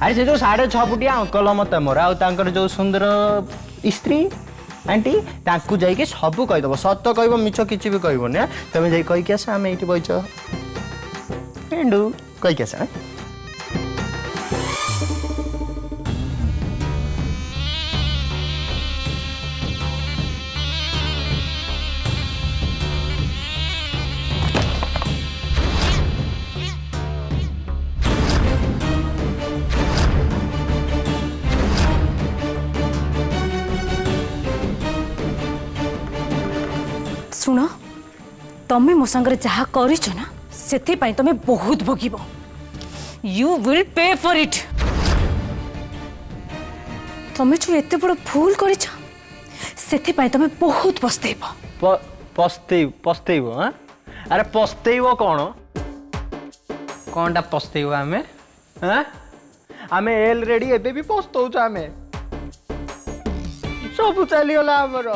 अरे से जो 6.5 फुटिया अंकल मत मोर आर जो सुंदर स्त्री आंटी ताकू जाइए सब कहीदेव सत कह मिछ कि भी कहबनी तुम जा कहीकि आस आम ये बच कहीकि आस शुण तमें मो सांगे जहाँ कर से तुम्हें बहुत भोग you will pay for it तुम्हें जो एत बड़ भूल कर तुम्हें बहुत पछतेब पछतेब हाँ अरे पछतेब कौनटा पछतेब आमे हाँ आमे ऑलरेडी एबे भी पछतौछ आमे सब चलीगला आमर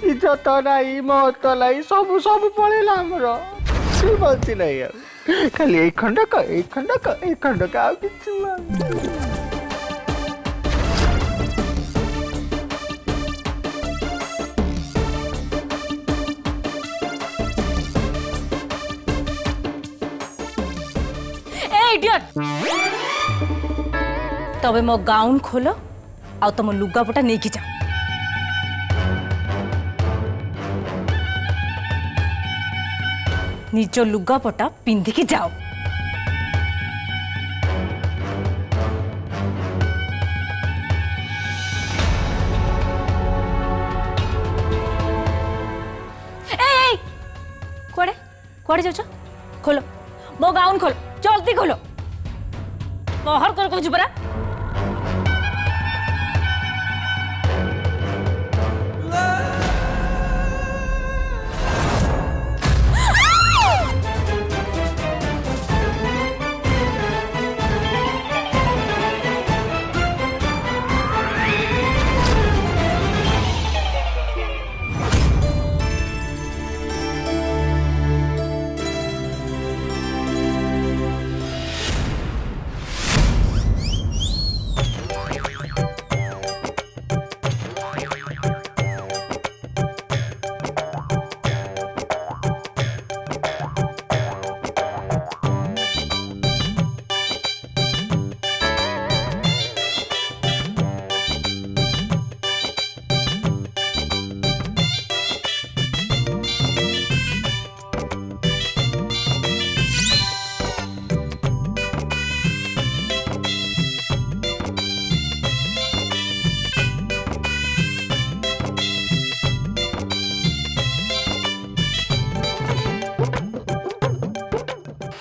इज्जत नहीं महत्व नहीं सब सब पड़ेगा आमर बची नहीं खाली एक खंडक आ तबे मो गाउन खोलो आ तुम लुगापटा नहीं कि जाओ निज लुगापटा पिंधिकी जाओ कुआड़े कुआड़े जाओ खोलो मो गाउन खोलो जल्दी खोलो बहर कर कहूँ परा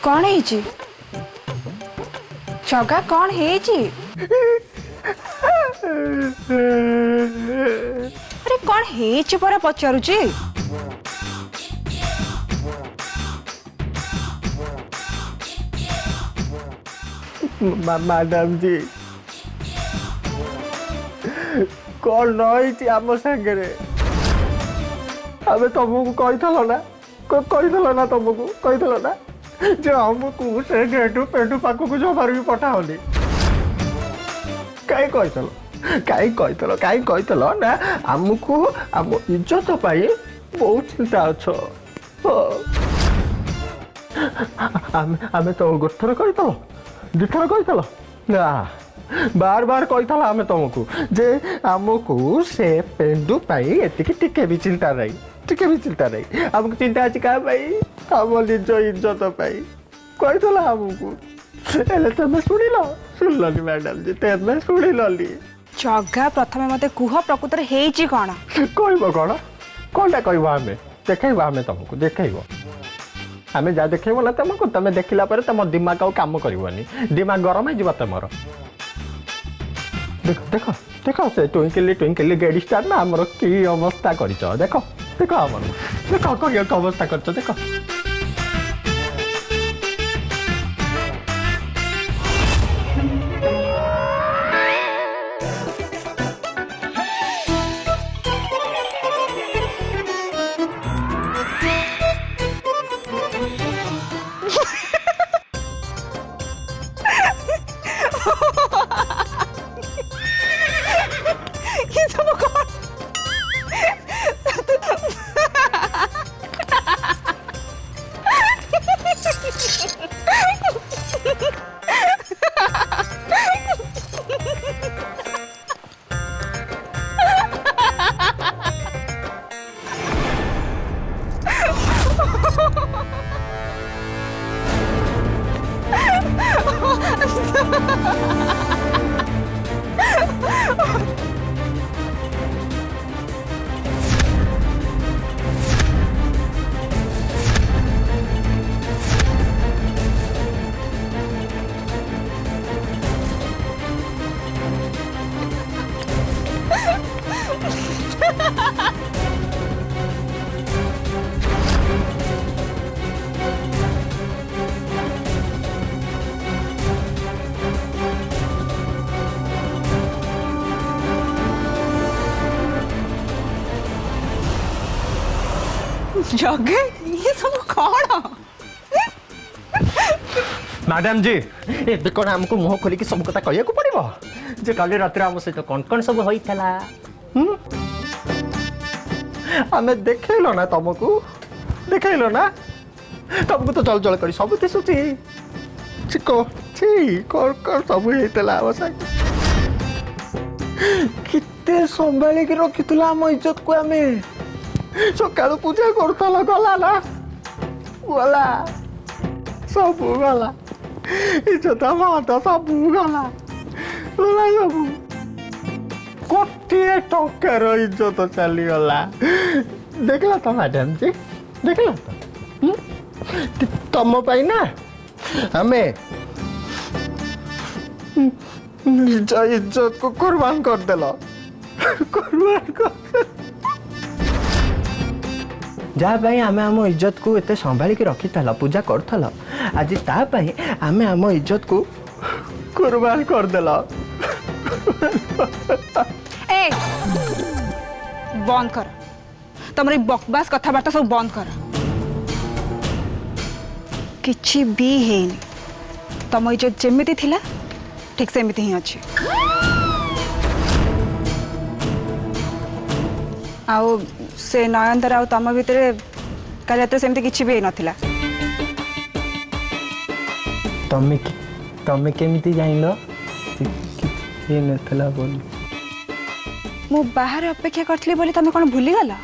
कौन है जगा कौन है अरे कौन है परा पचारुची मैडम जी कौन नई आम सागर आम तुमको कही ना तुमको कही ना जो हमको से गेटू पेटू पाखक जमार भी पठाओनी कहीं कही ना आमको आम इज्जत पाई बहुत चिंता अच्छ आम तो गोथर कही दुथर कही ना बार बार कही आम तुमको जे आमको से पेंडू पाई एतिकी टिके भी चिंता नहीं टिके भी चिंता नहीं आमको चिंता अच्छी क्या पाई आम निज इज्जत पाई कही आमको तुम शुणिल मैडम जी तुम शुणिल जगा प्रथम मत कुह प्रकृत कौन कह कौनटा कह आम देखेब आम तुमको देखेब आम जहाँ देखेब ना तुमको तुम देखला तुम दिमाग आउ कम करनी दिमाग गरम हो तुम देख देख देख से ट्विंकली गेडी स्टार ना आमर कि अवस्था कर देख देख आम देख कह अवस्था कर देख जगे ये सब कौन मैडम जी ए कौन हमको मुंह खोलिक सब कथा कहया को पड़िबो जे काली रात आम सहित कौन सब होइतला आमे देखैलो ना तुमको देखैलो ना तुमको तो जल जल करी सब दिसुची चिको छी कर सब होइतला आवसा किते संभाली के रखितला हम इज्जत को आमे सकाळ पूजा करतला गला ना गला सब गला इज्जत माता सब गला गला सब कोटिए टंकार इज्जत चली गला देखला तो मैडम जी देखला तो तुम पाई ना हमें निज इज्जत को कुर्बान कर देला कुर्बान कर जहाँ पाई आमे आम इज्जत को एते संभाली के रखी था पूजा करथला आज ता पाई आमे आम इज्जत को कुर्बान कर देला ए बंद कर तुम बकवास कथबार्ता सब बंद कर किछि भी हेनी तुम इज्जत जेमिति थिला ठीक सेमिति ही अच्छे आओ से नयनतारा तुम भितर काली रात सेमती किछि भी नथिला तमे केमिति जाइलो ये नथला बोल मु बाहर अपेक्षा करथली बोली तुम कोन भूली गला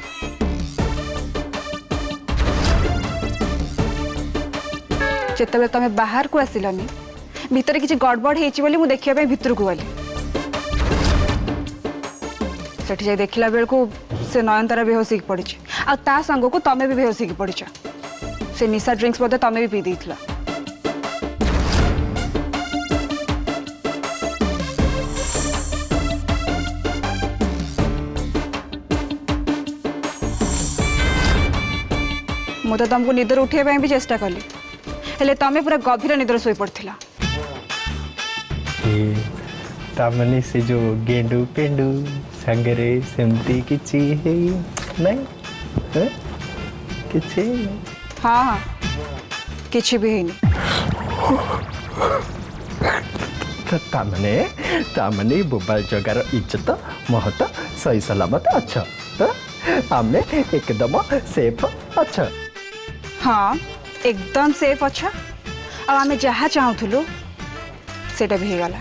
जेतबे तुम बाहर को आसिलनी भितर किछि गड़बड़ हेछि बोली मु देखिया पे भितर को गली सेठी जाय देखिला बेल को से नयनतारा बेहोशी की पड़ी आ ता संग को तमे भी बेहोशी की पड़ी से निशा ड्रिंक्स बदे तमे भी पी देथिला मु तो तुमको निदर उठे भी चेष्टा कली हेले तमे पूरा गभीर निदर सोई पड़थिला तामने से जो गेंडू पेंडू संगरे सेमती किछि है नहीं किछि हाँ हाँ किछि भी हेनी तामने बोबाल जगार इज्जत महत सही सलामत अच्छा आमे एकदम सेफ अच्छा हाँ एकदम सेफ अच्छा अब आमे जहाँ चाहूलु सेटा भी गला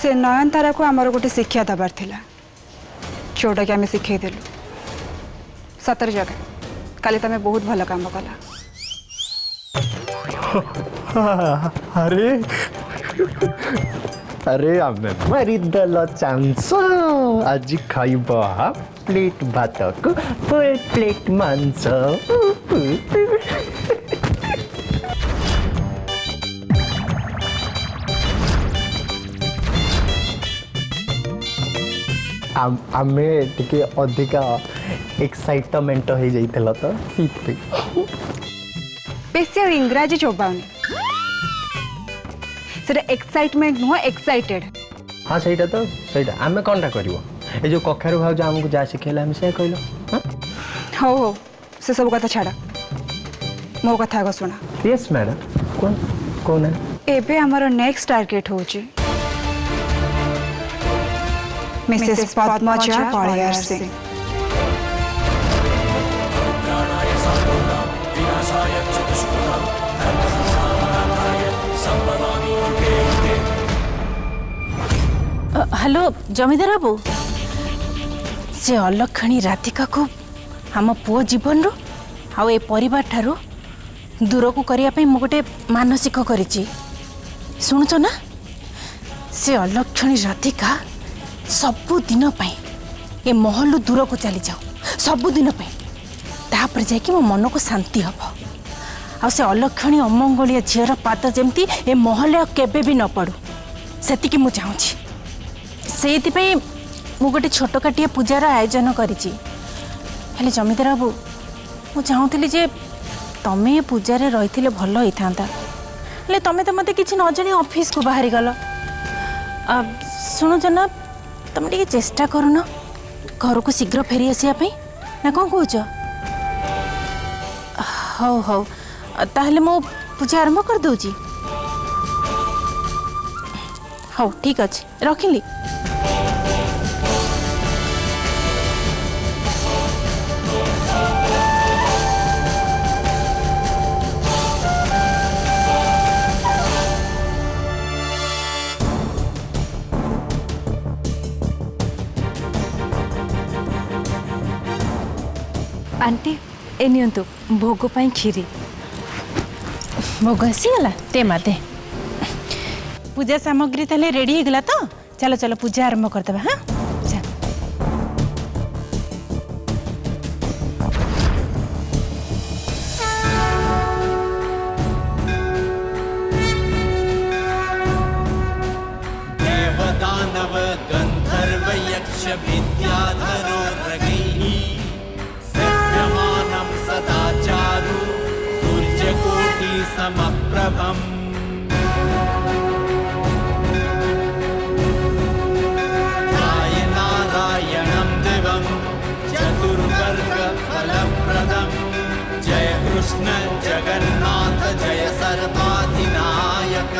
से नयनतारा को आमर गोटे शिक्षा दबार थिला जोटा कि आमे शिखे देलु सतर जगह काली तमे बहुत भल काम कला अरे अरे आमे मारी दल चांस आज खाइब प्लेट भात को फुल प्लेट मांस आमे टिके अधिका एक्साइटमेंट हो जाइतला तो सीते बेसी और इंग्राजी चोबाउनी सेटा एक्साइटमेंट नुह एक्साइटेड हाँ सहीटा तो सहीटा आमे कोनटा करिवो ए जो कखारु भाव जो हमको जा सिखेला हम से कहलो हां हो से सब कथा छाड़ा मो कथा को सुना यस मैडम कौन है एबे हमारा नेक्स्ट टारगेट होची मिसेस पद्मजा पळियार सिंह हेलो जमीदार बाबू से अलक्षणी राधिका को आम पुओ जीवन रो आउ ए परिवार ठारू दूर को करिया पे मु गोटे मानसिक करिछि सुनुच ना से अलक्षणी राधिका सबु दिन पाई ए महल दूर को चली जाओ सबु दिन पाई तापर जाय कि मो मन को शांति हबो आ से अलक्षणी अमंगलिया झीर पाद जेमती ए महल केबे भी न पड़ू सेति मु चाहूछि से मु गोटे छोटकाटिया पूजार आयोजन करिछि हेले जमीदार बाबू मु चाहूली जे तमे पूजारे रही भल होता हेले तमे तो मत कि न जानी ऑफिस को बाहरी गल शुणुच ना तुम टे चेष्टा करुन घर को शीघ्र फेरी आसा ना कौन कौच हौ हौ ताहले मो पूजा आरंभ कर दूची हौ ठीक अच्छे रखिली आंटी ए नियंतु भोग पाई खीरी भोग आसीगला ते माते पूजा सामग्री ताले रेडी हो गला तो चलो चलो पूजा आरंभ करदबा हाँ चल देवदानव गंधर्व यक्ष विद्याधरो रगैः सेव्यमानं सदा चारु सूर्यकोटि समप्रभम् ध्याये नारायणं दिवं चतुर्वर्ग फलप्रदं जय कृष्ण जगन्नाथ जय सर्वाधिनायक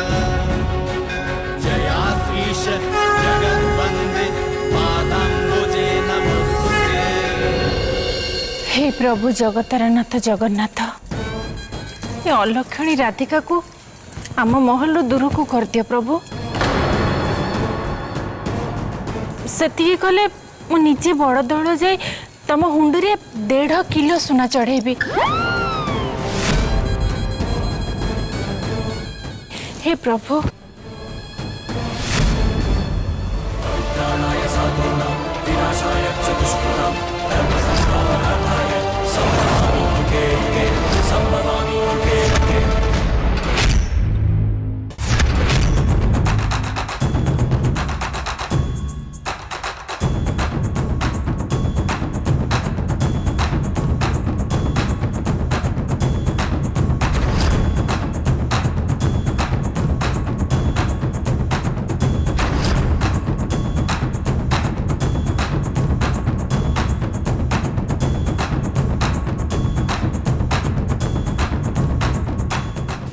जयाश्रीष जगद्वंदे पादाम्बुजे नमोस्तुते। हे प्रभु जगतारनाथ जगन्नाथ ये अलक्षणी राधिका को आम महल दूर को कर दिया प्रभु से कले मु निजे बड़ दौड़ जाए तम हुंडुरे 1.5 किलो सुना चढ़ेबी हे प्रभु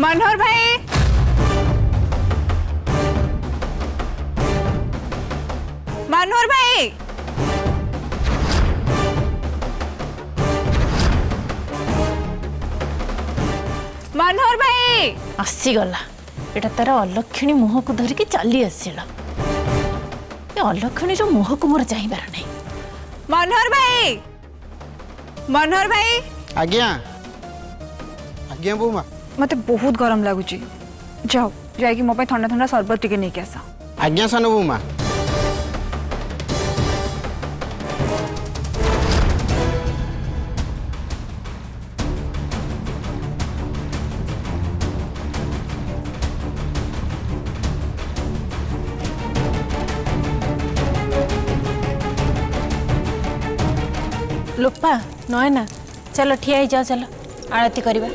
मनोहर भाई मनोहर भाई मनोहर भाई आसीगला एटा तार अलक्षणी मुह को धरिकी चली आसला अलक्षणी मुह को मोर चाहिबार नहीं मनोहर भाई आज्ञा आज्ञा बोमा मते बहुत गरम लगुच जाओ जाकि मो ठंडा ठंडा सरबत टिके नहीं आस आज्ञा सान बोमा लोपा नयना चलो ठिया ही जाओ चलो आरती करवा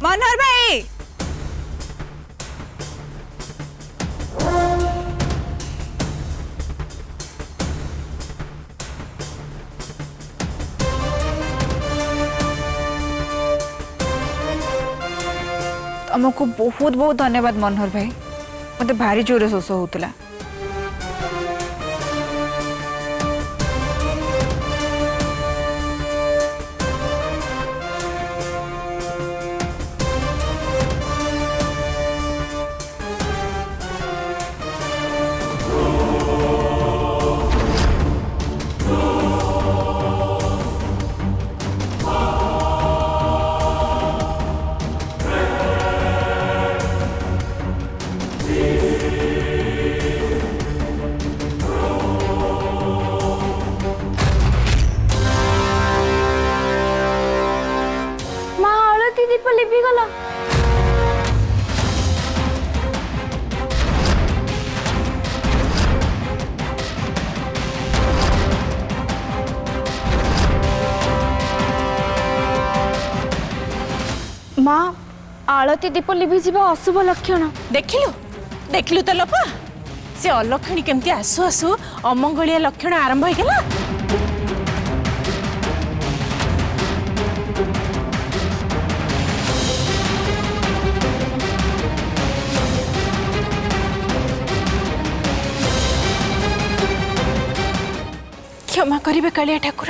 मनोहर भाई तुमको बहुत बहुत धन्यवाद मनोहर भाई मत भारी जोरे शोष होता माँ आलती दीप लिभिजिबा अशुभ लक्षण। देखिलु देखिलु तो लोपा से अलक्षणी केमती आसु आसु अमंगलिया लक्षण आरंभ हो गला। क्षमा करिबे कालिया ठाकुर,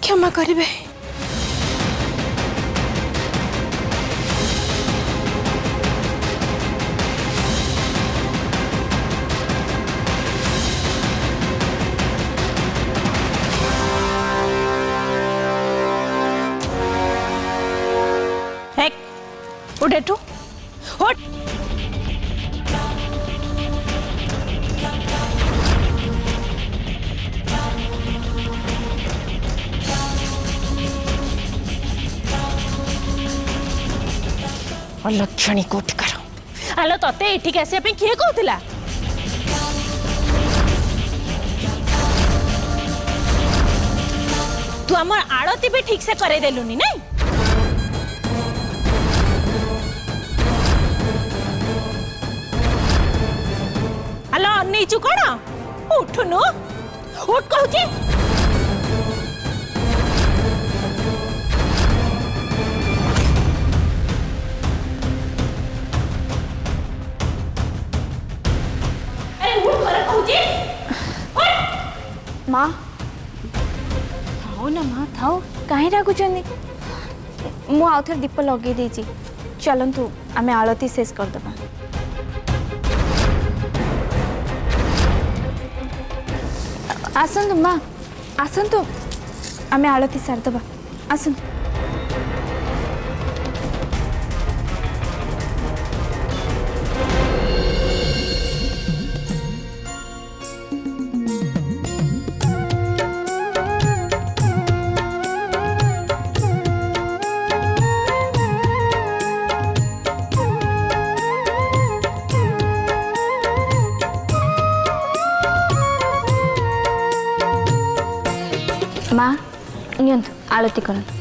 क्षमा करिबे। उठ एठू उठ। अलक्षणी कोठिकार आलो तते एठी आसे पे किए कहतिला? तू हमर आड़ती भी ठीक से करे देलुनी नहीं? आलो अनेचु कोन? उठुनु उठ कहूची। माँ थाओ ना माँ थाओ कहीं रागुचंदी मु आउ थे दीप लगे देची। चलतु आमे आलती शेष करदबा। आसंतु माँ आसंतु आमे आलती सारदबा आसंतु। माँ नियंतु आलती करंतु।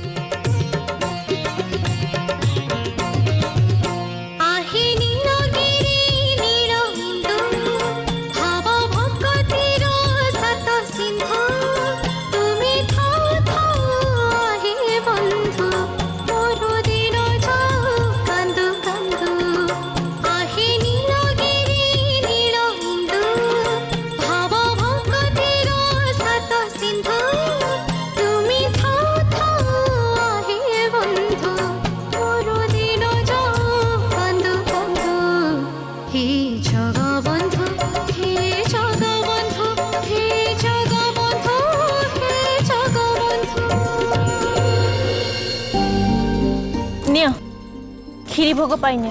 खीरी भोग पाइने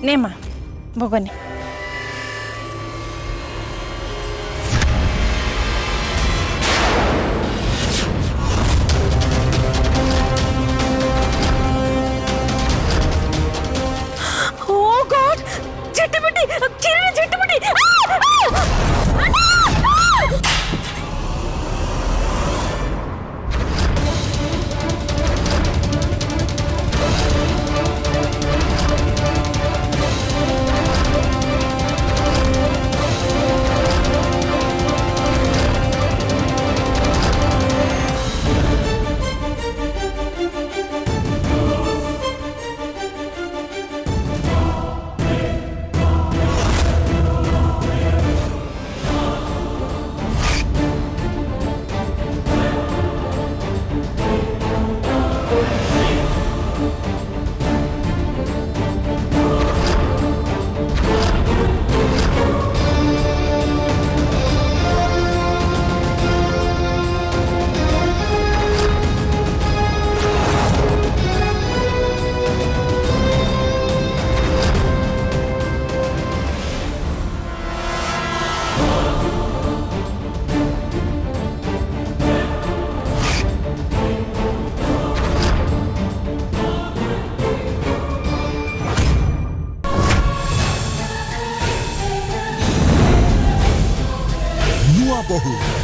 ने माँ भोग ने। ओ गॉड झटपटी खीरी झटपटी। ବୋହୂ।